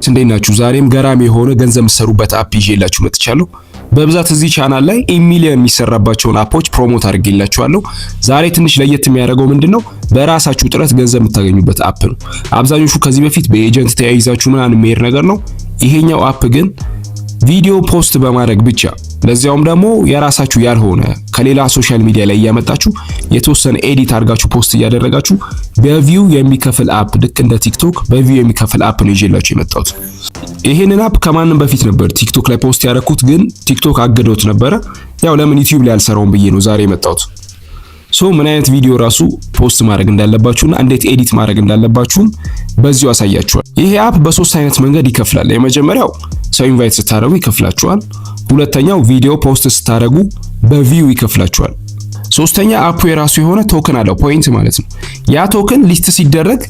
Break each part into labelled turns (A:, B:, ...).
A: እንዴት ናችሁ? ዛሬም ገራሚ የሆነ ገንዘብ የምትሰሩበት አፕ ይዤላችሁ መጥቻለሁ። በብዛት እዚህ ቻናል ላይ ኢሚሊየን የሚሰራባቸውን አፖች ፕሮሞት አድርጌላችኋለሁ። ዛሬ ትንሽ ለየት የሚያደርገው ምንድነው? በራሳችሁ ጥረት ገንዘብ የምታገኙበት አፕ ነው። አብዛኞቹ ከዚህ በፊት በኤጀንት ተያይዛችሁ ምናምን የሚሄድ ነገር ነው። ይሄኛው አፕ ግን ቪዲዮ ፖስት በማድረግ ብቻ ለዚያውም ደግሞ የራሳችሁ ያልሆነ ከሌላ ሶሻል ሚዲያ ላይ እያመጣችሁ የተወሰነ ኤዲት አድርጋችሁ ፖስት እያደረጋችሁ በቪው የሚከፍል አፕ፣ ልክ እንደ ቲክቶክ በቪው የሚከፍል አፕ ነው ይዤላችሁ የመጣሁት። ይሄንን አፕ ከማንም በፊት ነበር ቲክቶክ ላይ ፖስት ያደረኩት፣ ግን ቲክቶክ አገዶት ነበረ። ያው ለምን ዩቲዩብ ላይ አልሰራውም ብዬ ነው ዛሬ የመጣሁት። ምን አይነት ቪዲዮ ራሱ ፖስት ማድረግ እንዳለባችሁና እንዴት ኤዲት ማድረግ እንዳለባችሁም በዚሁ አሳያችኋል። ይሄ አፕ በሶስት አይነት መንገድ ይከፍላል። የመጀመሪያው ሰው ኢንቫይት ስታደርጉ ይከፍላችኋል። ሁለተኛው ቪዲዮ ፖስት ስታደርጉ በቪው ይከፍላችኋል። ሶስተኛ አፑ የራሱ የሆነ ቶከን አለው፣ ፖይንት ማለት ነው። ያ ቶከን ሊስት ሲደረግ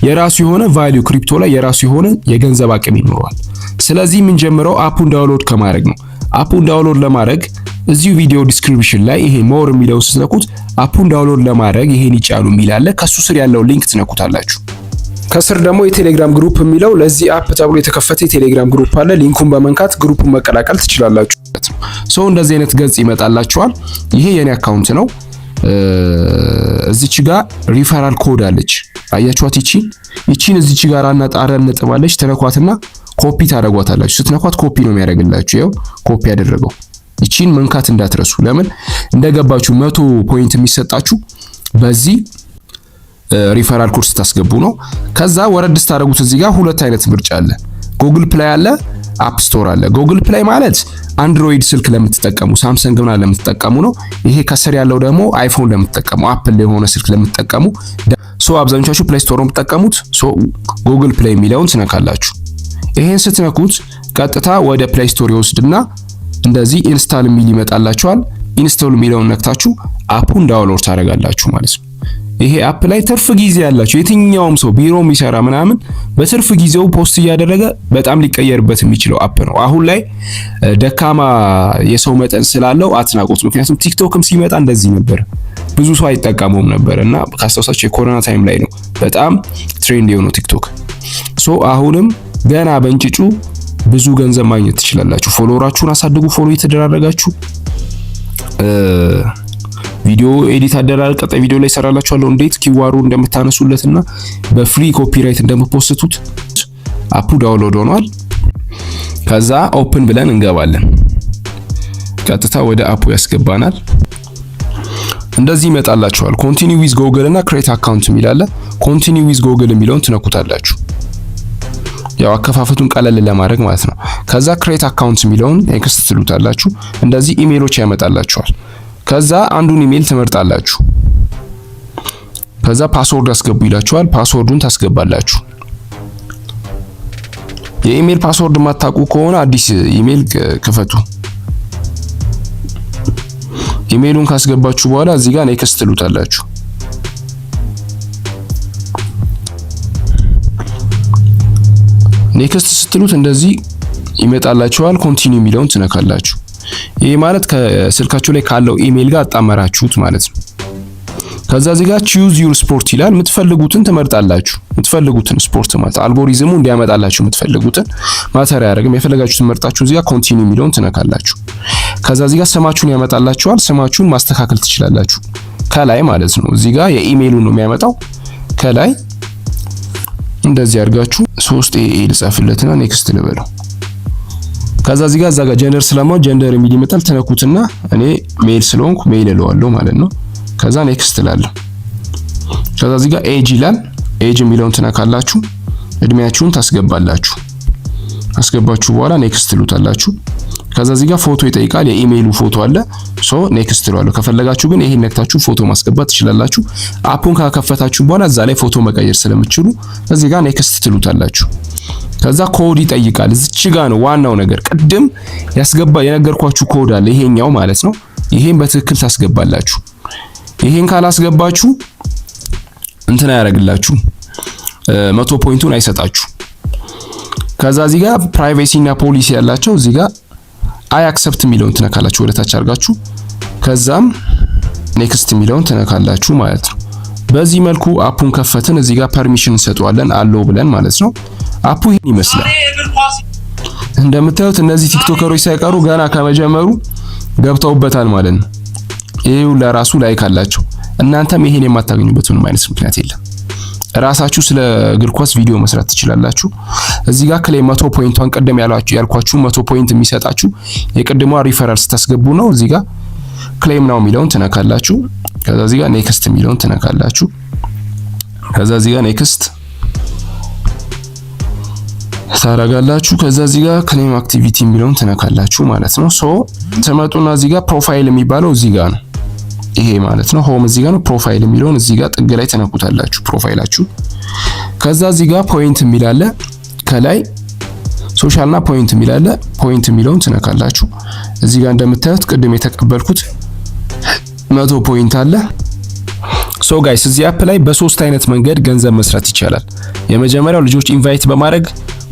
A: የራሱ የሆነ ቫልዩ ክሪፕቶ ላይ የራሱ የሆነ የገንዘብ አቅም ይኖረዋል። ስለዚህ የምንጀምረው አፑን ዳውንሎድ ከማድረግ ነው። አፑን ዳውንሎድ ለማድረግ እዚሁ ቪዲዮ ዲስክሪፕሽን ላይ ይሄ ሞር የሚለው ስትነኩት አፑን ዳውንሎድ ለማድረግ ይሄን ይጫኑ የሚል አለ። ከሱ ስር ያለው ሊንክ ትነኩታላችሁ። ከስር ደግሞ የቴሌግራም ግሩፕ የሚለው ለዚህ አፕ ተብሎ የተከፈተ የቴሌግራም ግሩፕ አለ። ሊንኩን በመንካት ግሩፑን መቀላቀል ትችላላችሁ። እንደዚህ አይነት ገጽ ይመጣላችኋል። ይሄ የኔ አካውንት ነው። እዚች ጋር ሪፈራል ኮድ አለች፣ አያችኋት? ይቺን እዚች ጋር አናጣረን ነጥባለች። ተነኳትና ኮፒ ታደርጓታላችሁ። ስትነኳት ኮፒ ነው የሚያደርግላችሁ። ያው ኮፒ ያደረገው ይቺን መንካት እንዳትረሱ። ለምን እንደገባችሁ 100 ፖይንት የሚሰጣችሁ በዚህ ሪፈራል ኮርስ ታስገቡ ነው። ከዛ ወረድ ስታደርጉት እዚህ ጋር ሁለት አይነት ምርጫ አለ። ጉግል ፕሌይ አለ፣ አፕ ስቶር አለ። ጉግል ፕሌይ ማለት አንድሮይድ ስልክ ለምትጠቀሙ ሳምሰንግ ምና ለምትጠቀሙ ነው። ይሄ ከስር ያለው ደግሞ አይፎን ለምትጠቀሙ አፕል የሆነ ስልክ ለምትጠቀሙ አብዛኞቻችሁ ፕሌይ ስቶር ነው የምትጠቀሙት። ጉግል ፕሌይ የሚለውን ትነካላችሁ። ይሄን ስትነኩት ቀጥታ ወደ ፕሌይ ስቶር ይወስድና እንደዚህ ኢንስታል የሚል ይመጣላችኋል። ኢንስቶል የሚለውን ነክታችሁ አፑን ዳውንሎድ ታደርጋላችሁ ማለት ነው። ይሄ አፕ ላይ ትርፍ ጊዜ ያላችሁ የትኛውም ሰው ቢሮ የሚሰራ ምናምን በትርፍ ጊዜው ፖስት እያደረገ በጣም ሊቀየርበት የሚችለው አፕ ነው። አሁን ላይ ደካማ የሰው መጠን ስላለው አትናቁት። ምክንያቱም ቲክቶክም ሲመጣ እንደዚህ ነበር፣ ብዙ ሰው አይጠቀመውም ነበር እና ካስታውሳችሁ የኮሮና ታይም ላይ ነው በጣም ትሬንድ የሆነው ቲክቶክ። አሁንም ገና በእንጭጩ ብዙ ገንዘብ ማግኘት ትችላላችሁ። ፎሎወራችሁን አሳድጉ። ፎሎ እየተደራረጋችሁ ቪዲዮ ኤዲት አደራረግ ቀጣይ ቪዲዮ ላይ ሰራላችኋለሁ፣ እንዴት ኪዋሩ እንደምታነሱለትና በፍሪ ኮፒራይት እንደምትፖስቱት። አፑ ዳውንሎድ ሆኗል። ከዛ ኦፕን ብለን እንገባለን። ቀጥታ ወደ አፑ ያስገባናል። እንደዚህ ይመጣላችኋል። ኮንቲኒው ዊዝ ጎግል እና ክሬት አካውንት የሚላለ። ኮንቲኒው ዊዝ ጎግል የሚለውን ትነኩታላችሁ። ያው አከፋፈቱን ቀለል ለማድረግ ማለት ነው። ከዛ ክሬት አካውንት የሚለውን ኔክስት ትሉታላችሁ። እንደዚህ ኢሜሎች ያመጣላችኋል። ከዛ አንዱን ኢሜል ትመርጣላችሁ። ከዛ ፓስወርድ አስገቡ ይላችኋል። ፓስወርዱን ታስገባላችሁ። የኢሜል ፓስወርድ ማታውቁ ከሆነ አዲስ ኢሜል ክፈቱ። ኢሜሉን ካስገባችሁ በኋላ እዚህ ጋር ኔክስት ትሉታላችሁ። ኔክስት ስትሉት እንደዚህ ይመጣላችኋል። ኮንቲኒው የሚለውን ትነካላችሁ። ይሄ ማለት ከስልካችሁ ላይ ካለው ኢሜል ጋር አጣመራችሁት ማለት ነው። ከዛ እዚህ ጋር choose your sport ይላል። የምትፈልጉትን ትመርጣላችሁ። የምትፈልጉትን ስፖርት ማለት አልጎሪዝሙ እንዲያመጣላችሁ የምትፈልጉትን ማተር ያደርግም የፈለጋችሁትን መርጣችሁ እዚህ ጋር ኮንቲኒው የሚለውን ትነካላችሁ። ከዛ እዚህ ጋር ስማችሁን ያመጣላችኋል። ስማችሁን ማስተካከል ትችላላችሁ ከላይ ማለት ነው። እዚህ ጋር የኢሜሉን ነው የሚያመጣው። ከላይ እንደዚህ አድርጋችሁ 3 ልጻፍለትና ኔክስት ልበለው። ከዛ እዚህ ጋር ጀንደር ስለማው ጀንደር የሚል ይመጣል። ተነኩትና እኔ ሜል ስለሆንኩ ሜል እለዋለሁ ማለት ነው። ከዛ ኔክስት እላለሁ። ከዛ እዚህ ጋር ኤጅ ይላል። ኤጅ የሚለውን ትነካላችሁ። እድሜያችሁን ታስገባላችሁ። አስገባችሁ በኋላ ኔክስት ትሉታላችሁ። ከዛ እዚህ ጋር ፎቶ ይጠይቃል። የኢሜይሉ ፎቶ አለ። ኔክስት ትሏለሁ። ከፈለጋችሁ ግን ይሄን ነክታችሁ ፎቶ ማስገባት ትችላላችሁ። አፑን ካከፈታችሁ በኋላ እዛ ላይ ፎቶ መቀየር ስለምትችሉ እዚህ ጋር ኔክስት ትሉታላችሁ። ከዛ ኮድ ይጠይቃል። እዚች ጋር ነው ዋናው ነገር። ቅድም የነገርኳችሁ ኮድ አለ፣ ይሄኛው ማለት ነው። ይሄን በትክክል ታስገባላችሁ። ይሄን ካላስገባችሁ እንትና ያደርግላችሁ 100 ፖይንቱን አይሰጣችሁ። ከዛ እዚህ ጋር ፕራይቬሲ እና ፖሊሲ ያላቸው እዚህ ጋር አይ አክሰፕት የሚለውን ትነካላችሁ ወደ ታች አድርጋችሁ። ከዛም ኔክስት የሚለውን ትነካላችሁ ማለት ነው። በዚህ መልኩ አፑን ከፈትን። እዚህ ጋር ፐርሚሽን እንሰጠዋለን አለው ብለን ማለት ነው። አፑ ይሄን ይመስላል። እንደምታዩት እነዚህ ቲክቶከሮች ሳይቀሩ ገና ከመጀመሩ ገብተውበታል ማለት ነው። ይሄው ለራሱ ላይክ አላቸው። እናንተም ይሄን የማታገኙበት ምንም አይነት ምክንያት የለም። ራሳችሁ ስለ እግር ኳስ ቪዲዮ መስራት ትችላላችሁ። እዚህ ጋር ክሌም 100 ፖይንቷን ቀደም ያልኳችሁ 100 ፖይንት የሚሰጣችሁ የቀድሞዋ ሪፈራል ስታስገቡ ነው። እዚህ ጋር ክሌም ናው የሚለውን ትነካላችሁ። ከዛ እዚህ ጋር ኔክስት የሚለውን ትነካላችሁ። ከዛ እዚህ ጋር ኔክስት ታረጋላችሁ። ከዛ እዚህ ጋር ክሌም አክቲቪቲ የሚለውን ትነካላችሁ ማለት ነው። ሶ ተመጡና እዚህ ጋር ፕሮፋይል የሚባለው እዚህ ጋር ነው። ይሄ ማለት ነው ሆም እዚህ ጋር ነው። ፕሮፋይል የሚለውን እዚህ ጋር ጥግ ላይ ተነኩታላችሁ ፕሮፋይላችሁ። ከዛ እዚህ ጋር ፖይንት የሚላለ ከላይ ሶሻልና ፖይንት የሚላለ ፖይንት የሚለውን ትነካላችሁ። እዚህ ጋር እንደምታዩት ቅድም የተቀበልኩት 100 ፖይንት አለ። ሶ ጋይስ እዚህ አፕ ላይ በሶስት አይነት መንገድ ገንዘብ መስራት ይቻላል። የመጀመሪያው ልጆች ኢንቫይት በማድረግ፣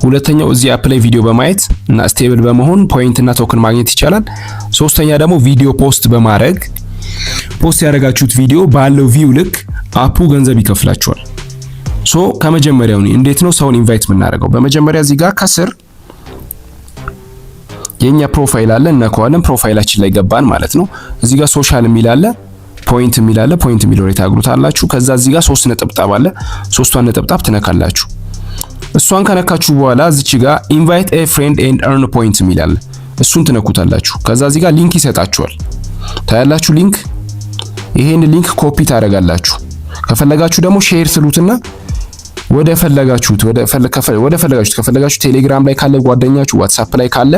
A: ሁለተኛው እዚህ አፕ ላይ ቪዲዮ በማየት እና ስቴብል በመሆን ፖይንት እና ቶክን ማግኘት ይቻላል። ሶስተኛ ደግሞ ቪዲዮ ፖስት በማድረግ ፖስት ያደረጋችሁት ቪዲዮ ባለው ቪው ልክ አፑ ገንዘብ ይከፍላችኋል። ሶ ከመጀመሪያው እንዴት ነው ሰውን ኢንቫይት የምናደርገው? በመጀመሪያ እዚህ ጋር ከስር የኛ ፕሮፋይል አለ፣ እናከዋለን። ፕሮፋይላችን ላይ ገባን ማለት ነው። እዚህ ጋር ሶሻል የሚል አለ፣ ፖይንት የሚል አለ። ፖይንት የሚለው ላይ ታግሉታላችሁ። ከዛ እዚህ ጋር 3 ነጥብጣብ አለ፣ 3ቷን ነጥብጣብ ትነካላችሁ። እሷን ከነካችሁ በኋላ እዚች ጋር ኢንቫይት ኤ ፍሬንድ ኤንድ ኤርን ፖይንት የሚል አለ፣ እሱን ትነኩታላችሁ። ከዛ እዚህ ጋር ሊንክ ይሰጣችኋል። ታያላችሁ ሊንክ። ይሄን ሊንክ ኮፒ ታደርጋላችሁ። ከፈለጋችሁ ደግሞ ሼር ስሉትና ወደ ፈለጋችሁት ከፈለጋችሁ ቴሌግራም ላይ ካለ ጓደኛችሁ፣ ዋትስአፕ ላይ ካለ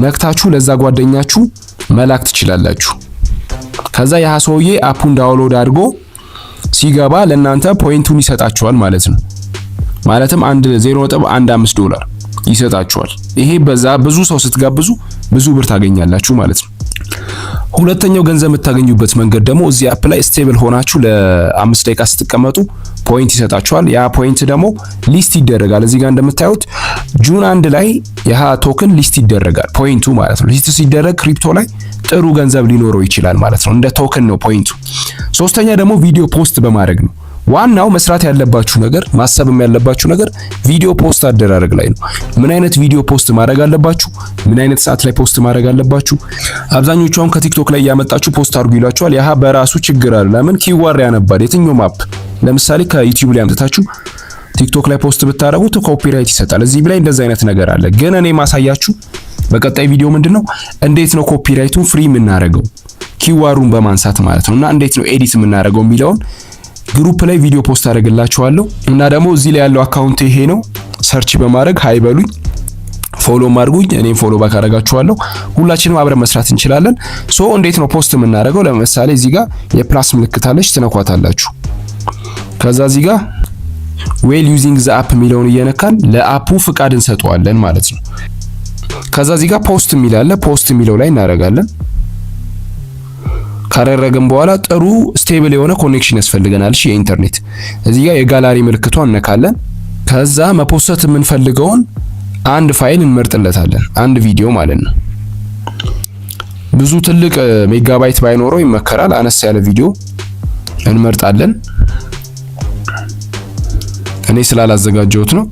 A: ነክታችሁ ለዛ ጓደኛችሁ መላክ ትችላላችሁ። ከዛ ያ ሰውዬ አፑን ዳውንሎድ አድርጎ ሲገባ ለእናንተ ፖይንቱን ይሰጣችኋል ማለት ነው። ማለትም 0.15 ዶላር ይሰጣችኋል። ይሄ በዛ ብዙ ሰው ስትጋብዙ ብዙ ብር ታገኛላችሁ ማለት ነው። ሁለተኛው ገንዘብ የምታገኙበት መንገድ ደግሞ እዚህ አፕ ላይ ስቴብል ሆናችሁ ለ5 ደቂቃ ስትቀመጡ ፖይንት ይሰጣችኋል። ያ ፖይንት ደግሞ ሊስት ይደረጋል። እዚህ ጋር እንደምታዩት ጁን 1 ላይ ያ ቶክን ሊስት ይደረጋል ፖይንቱ ማለት ነው። ሊስት ሲደረግ ክሪፕቶ ላይ ጥሩ ገንዘብ ሊኖረው ይችላል ማለት ነው። እንደ ቶክን ነው ፖይንቱ። ሶስተኛ ደግሞ ቪዲዮ ፖስት በማድረግ ነው። ዋናው መስራት ያለባችሁ ነገር ማሰብም ያለባችሁ ነገር ቪዲዮ ፖስት አደራረግ ላይ ነው። ምን አይነት ቪዲዮ ፖስት ማድረግ አለባችሁ? ምን አይነት ሰዓት ላይ ፖስት ማድረግ አለባችሁ? አብዛኞቹ አሁን ከቲክቶክ ላይ ያመጣችሁ ፖስት አድርጉ ይሏችኋል። ያ በራሱ ችግር አለ። ለምን ኪዋር ያነባል። የትኛውም አፕ ለምሳሌ ከዩቲዩብ ላይ አምጥታችሁ ቲክቶክ ላይ ፖስት ብታረጉት ኮፒራይት ይሰጣል። እዚህ ላይ እንደዛ አይነት ነገር አለ። ግን እኔ ማሳያችሁ በቀጣይ ቪዲዮ ምንድነው እንዴት ነው ኮፒራይቱን ፍሪ የምናደርገው ኪዋሩን በማንሳት ማለት ነው። እና እንዴት ነው ኤዲት የምናደርገው የሚለውን ግሩፕ ላይ ቪዲዮ ፖስት አደርግላችኋለሁ። እና ደግሞ እዚህ ላይ ያለው አካውንት ይሄ ነው። ሰርች በማድረግ ሃይ በሉኝ፣ ፎሎ ማድርጉኝ፣ እኔም ፎሎ ባክ አደርጋችኋለሁ። ሁላችንም አብረን መስራት እንችላለን። ሶ እንዴት ነው ፖስት የምናደርገው? ለምሳሌ እዚህ ጋር የፕላስ ምልክት አለች፣ ትነኳታላችሁ። ከዛ እዚህ ጋር ዌል ዩዚንግ ዘ አፕ የሚለውን እየነካን ለአፑ ፍቃድ እንሰጠዋለን ማለት ነው። ከዛ እዚህ ጋር ፖስት የሚል አለ፣ ፖስት የሚለው ላይ እናደርጋለን። ካደረግን በኋላ ጥሩ ስቴብል የሆነ ኮኔክሽን ያስፈልገናል። እሺ የኢንተርኔት እዚህ ጋር የጋላሪ ምልክቷን እነካለን። ከዛ መፖስት የምንፈልገውን አንድ ፋይል እንመርጥለታለን፣ አንድ ቪዲዮ ማለት ነው። ብዙ ትልቅ ሜጋባይት ባይኖረው ይመከራል። አነስ ያለ ቪዲዮ እንመርጣለን። እኔ ስላላዘጋጀሁት ነው።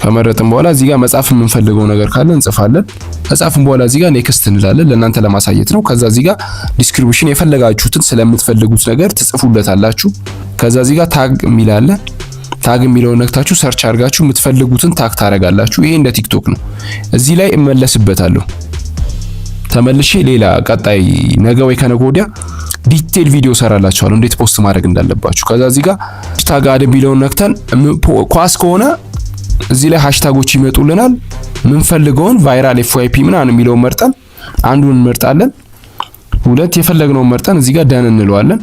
A: ከመረጥን በኋላ እዚህ ጋር መጻፍ የምንፈልገው ነገር ካለ እንጽፋለን። ከጻፍን በኋላ እዚህ ጋር ኔክስት እንላለን። ለእናንተ ለማሳየት ነው። ከዛ እዚህ ጋር ዲስክሪፕሽን የፈለጋችሁትን ስለምትፈልጉት ነገር ትጽፉለታላችሁ። ከዛ እዚህ ጋር ታግ የሚል አለ። ታግ የሚለውን ነክታችሁ ሰርች አድርጋችሁ የምትፈልጉትን ታግ ታረጋላችሁ። ይሄ እንደ ቲክቶክ ነው። እዚህ ላይ እመለስበታለሁ። ተመልሼ ሌላ ቀጣይ ነገ ወይ ከነገ ወዲያ ዲቴል ቪዲዮ ሰራላችኋለሁ እንዴት ፖስት ማድረግ እንዳለባችሁ። ከዛ እዚህ ጋር ታግ አድ የሚለውን ነክተን ኳስ ከሆነ እዚህ ላይ ሃሽታጎች ይመጡልናል። ምንፈልገውን ቫይራል ኤፍዋይፒ ምናምን የሚለውን መርጠን አንዱን እንመርጣለን። ሁለት የፈለግነውን መርጠን እዚህ ጋር ደን እንለዋለን።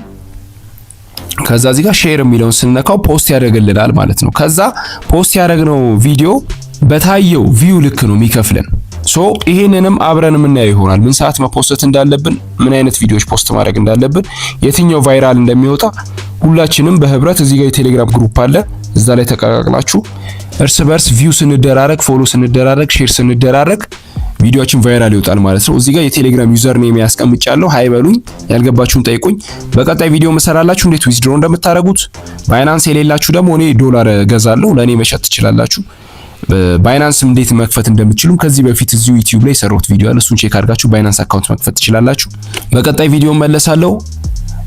A: ከዛ እዚህ ጋር ሼር የሚለውን ስንነካው ፖስት ያደርግልናል ማለት ነው። ከዛ ፖስት ያደረግነው ቪዲዮ በታየው ቪው ልክ ነው የሚከፍለን። ሶ ይሄንንም አብረን የምናየው ይሆናል። ምን ሰዓት መፖስት እንዳለብን፣ ምን አይነት ቪዲዮዎች ፖስት ማድረግ እንዳለብን፣ የትኛው ቫይራል እንደሚወጣ ሁላችንም በህብረት እዚህ ጋር የቴሌግራም ግሩፕ አለ። እዛ ላይ ተቀላቅላችሁ እርስ በርስ ቪው ስንደራረግ፣ ፎሎ ስንደራረግ፣ ሼር ስንደራረግ ቪዲዮአችን ቫይራል ይወጣል ማለት ነው። እዚህ ጋር የቴሌግራም ዩዘር ኔም ያስቀምጫለሁ። ሃይ በሉኝ፣ ያልገባችሁን ጠይቁኝ። በቀጣይ ቪዲዮ መሰራላችሁ እንዴት ዊዝድሮ እንደምታደርጉት። ባይናንስ የሌላችሁ ደግሞ እኔ ዶላር ገዛለሁ፣ ለኔ መሸጥ ትችላላችሁ። ባይናንስ እንዴት መክፈት እንደምትችሉ ከዚህ በፊት እዚሁ ዩቲዩብ ላይ ሰራሁት ቪዲዮ አለ። እሱን ቼክ አድርጋችሁ ባይናንስ አካውንት መክፈት ትችላላችሁ። በቀጣይ ቪዲዮ መለሳለሁ።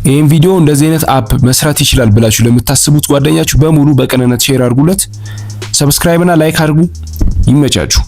A: ይሄን ቪዲዮ እንደዚህ አይነት አፕ መስራት ይችላል ብላችሁ ለምታስቡት ጓደኛችሁ በሙሉ በቅንነት ሼር አድርጉለት። ሰብስክራይብ እና ላይክ አድርጉ። ይመቻችሁ።